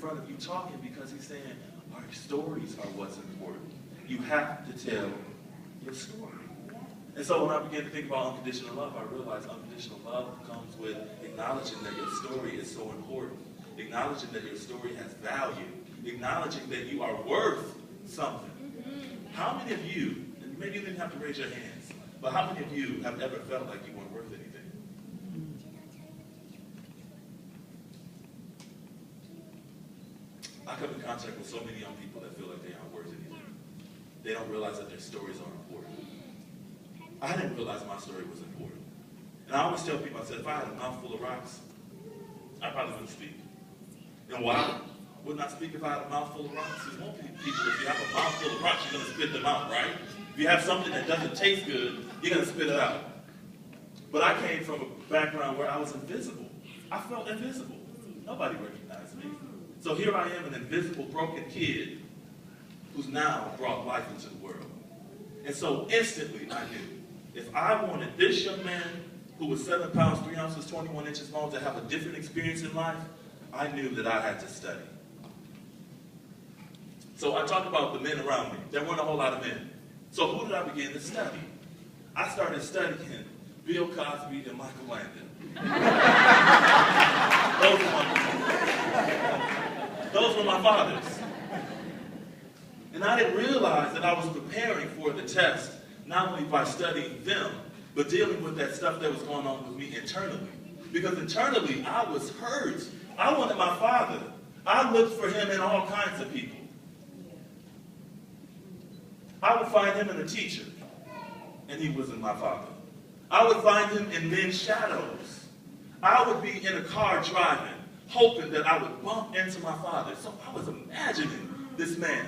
front of you talking because he's saying our stories are what's important. You have to tell your story. And so when I began to think about unconditional love, I realized unconditional love comes with acknowledging that your story is so important, acknowledging that your story has value, acknowledging that you are worth something. How many of you, and maybe you didn't have to raise your hands, but how many of you have ever felt like you weren't worth anything? I come in contact with so many young people that feel like they aren't worth anything. They don't realize that their stories are important. I didn't realize my story was important. And I always tell people, I said, if I had a mouthful of rocks, I probably wouldn't speak. And why wouldn't I speak if I had a mouthful of rocks? Because most people, if you have a mouthful of rocks, you're going to spit them out, right? If you have something that doesn't taste good, you're going to spit it out. But I came from a background where I was invisible. I felt invisible. Nobody recognized me. So here I am, an invisible, broken kid who's now brought life into the world. And so instantly I knew, if I wanted this young man who was 7 pounds, 3 ounces, 21 inches long to have a different experience in life, I knew that I had to study. So I talked about the men around me. There weren't a whole lot of men. So who did I begin to study? I started studying Bill Cosby and Michael Landon. Those were my fathers. And I didn't realize that I was preparing for the test, not only by studying them, but dealing with that stuff that was going on with me internally. Because internally, I was hurt. I wanted my father. I looked for him in all kinds of people. I would find him in a teacher, and he wasn't my father. I would find him in men's shadows. I would be in a car driving, hoping that I would bump into my father. So I was imagining this man